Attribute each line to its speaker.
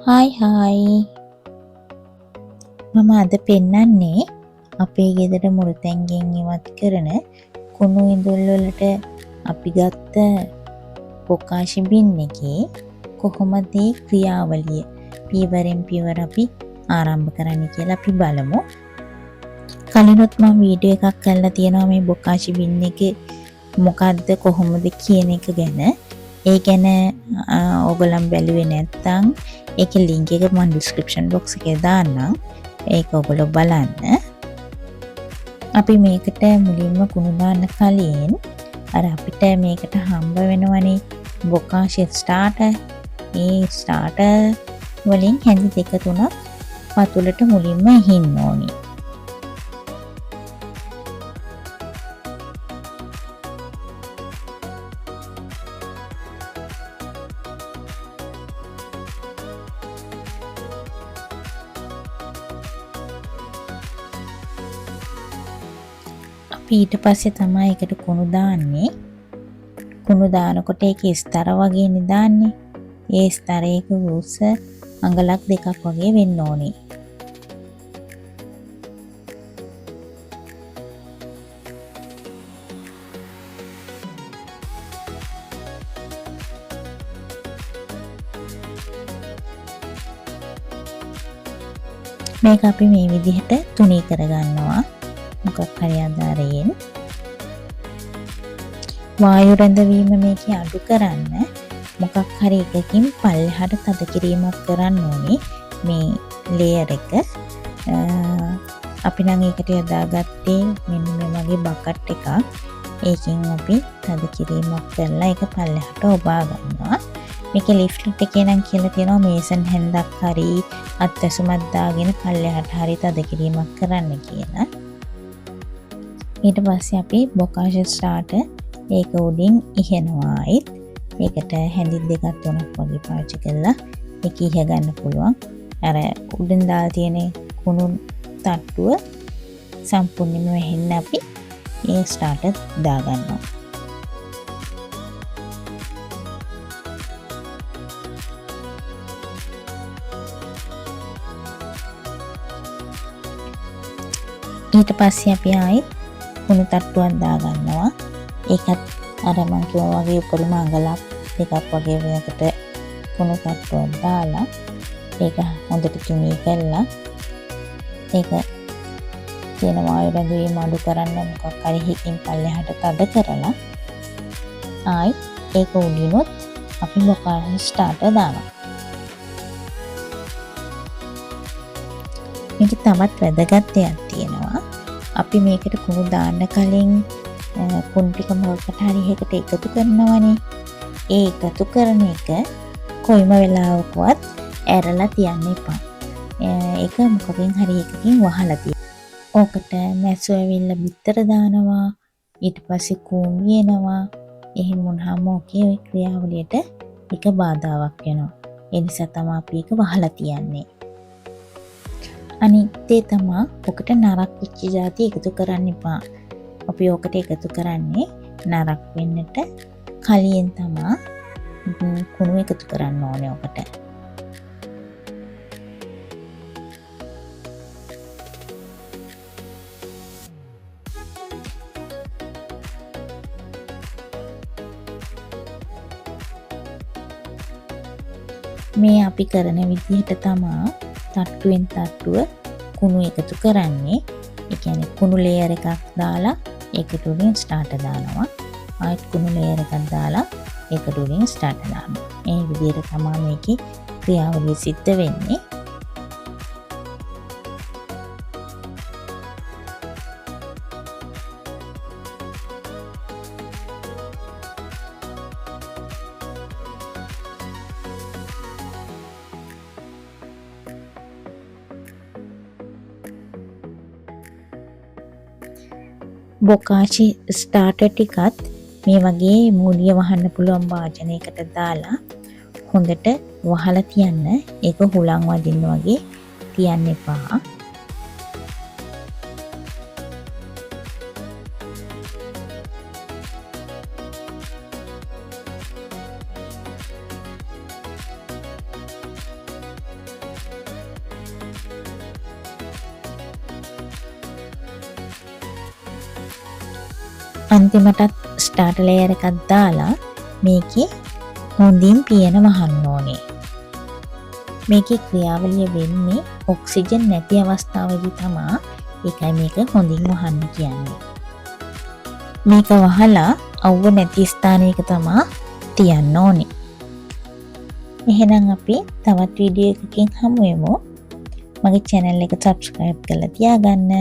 Speaker 1: Hi මම අද පෙන්නන්නේ අපේ ගෙදර මුළුතැන්ගෙන් ඉවත් කරන කුණු ඉඳුල් වලට අපි ගත්ත බොකාෂි බින් එකේ කොහොමද මේ ක්‍රියාවලිය පියවරෙන් පියවර අපි ආරම්භ කරන්න කියලා අපි බලමු. කලිනුත් මම වීඩියෝ එකක් කරලා තියෙනවා මේ බොකාෂි බින් එකේ මොකද්ද කොහොමද කියන එක ගැන. ඒ ගැන ඔයගොල්ලන් බැලුවේ නැත්නම් ඒකේ link එක මම description box එකේ දාන්නම්. ඒක ඔයගොල්ලෝ බලන්න. අපි මේකට මුලින්ම කුණු දාන්න කලින් අර අපිට මේකට හම්බ වෙනවනේ බොකාෂි ස්ටාර්ටර්. ඒ ස්ටාර්ටර් වලින් හැඳි දෙක තුනක් පතුලට මුලින්ම එහින්න ඕනි. ඊට පස්සේ තමයි ඒකට කුණු දාන්නේ. කුණු දානකොට ඒකේ ස්තර වගේනේ දාන්නේ. ඒ ස්තරයක උස අඟලක් දෙකක් වගේ වෙන්න ඕනේ. මේක අපි මේ විදිහට තුනී කරගන්නවා. මොකක් හරි ආධාරයෙන් වායු රැඳවීම මේකේ අඩු කරන්න මොකක් හරි එකකින් පල්ලෙහාට තද කිරීමක් කරන්න ඕනේ මේ ලේයර් එක. අපි නම් ඒකට යදාගත්තේ මෙන්න මේ වගේ බකට් එකක්. ඒකෙන් අපි තද කිරීමක් කරලා ඒක පල්ලෙහාට ඔබා ගන්නවා. මේකේ ලිෆ්ට් එකේ නම් කියලා තියෙනවා මේසන් හැන්දක් හරි අත්ඇසුමක් දාගෙන පල්ලෙහාට හරි තද කිරීමක් කරන්න කියලා. ඊට පස්සේ අපි බොකාෂි ස්ටාර්ටර් ඒක උඩින් ඉහෙනවා. ඒකට හැඳි දෙකක් තුනක් වගේ පාවිච්චි කරලා ඒක ඉහ ගන්න පුළුවන්. අර උඩින් දාලා තියෙන කුණු තට්ටුව සම්පූර්ණයෙන්ම වෙහෙන්න අපි ඒ ස්ටාර්ටර් දාගන්නවා. ඊට පස්සේ අපි ආයෙත් කුණු තට්ටුවක් දාගන්නවා. ඒකත් අර මං කිව්වා වගේ උඩින්ම අඟලක් දෙකක් වගේ වෙනකට කුණු තට්ටුවක් දාලා ඒක හොඳට තුනී කරලා ඒක තියෙන වායු රැඳවීම අඩු කරන්න මොකක් හරි හිතින් පල්ලෙහාට තද කරලා ආයි ඒක උඩිනුත් අපි බොකාෂි ස්ටාර්ටර් දානවා. මේක තවත් වැදගත් දෙයක් තියෙනවා. අපි මේකට කුණු දාන්න කලින් කුණු ටික මොකකට හරි එකකට එකතු කරනවනේ. ඒ එකතු කරන එක කොයිම වෙලාවකවත් ඇරලා තියන්න එපා. ඒක මොකකින් හරි එකකින් වහලා තියන්න. ඕකට මැස්සෝ ඇවිල්ලා බිත්තර දානවා. ඊට පස්සේ කූඹි එනවා. එහෙම වුණාම ඔකේ ක්‍රියාවලියට එක බාධාවක් වෙනවා. ඒ නිසා තමයි අපි ඒක වහලා තියන්නේ. අනිත් දේ තමයි ඔකට නරක් වෙච්ච જાති එකතු කරන්න එපා. අපි ඔකට එකතු කරන්නේ නරක් වෙන්නට කලින් තමයි කුණු එකතු කරන්න ඕනේ ඔකට. මේ අපි කරන විදිහට තමයි තට්ටුවෙන් තට්ටුව කුණු එකතු කරන්නේ. ඒ කියන්නේ කුණු ලේයර් එකක් දාලා ඒකට උඩින් ස්ටාර්ටර් දානවා. ආයෙත් කුණු ලේයර් එකක් දාලා ඒකට උඩින් ස්ටාර්ටර් දානවා. මේ විදිහට තමයි මේකේ ක්‍රියාවලිය සිද්ධ වෙන්නේ. බොකාෂි ස්ටාර්ටර් ටිකත් මේ වගේ මූලිය වහන්න පුළුවන් වාදනයකට දාලා හොඳට වහලා තියන්න. ඒක හුලං වදින්න වගේ තියන්න එපා. අන්තිමටත් ස්ටාර්ට් ලේයර් එකක් දාලා මේකේ හොඳින් පියන වහන්න ඕනේ. මේකේ ක්‍රියාවලිය වෙන්නේ ඔක්සිජන් නැති අවස්ථාවේදී තමයි. ඒකයි මේක හොඳින් වහන්න කියන්නේ. මේක වහලා අවුව නැති ස්ථානයක තමයි තියන්න ඕනේ. එහෙනම් අපි තවත් වීඩියෝ එකකින් හමු වෙමු. මගේ channel එක subscribe කරලා තියාගන්න.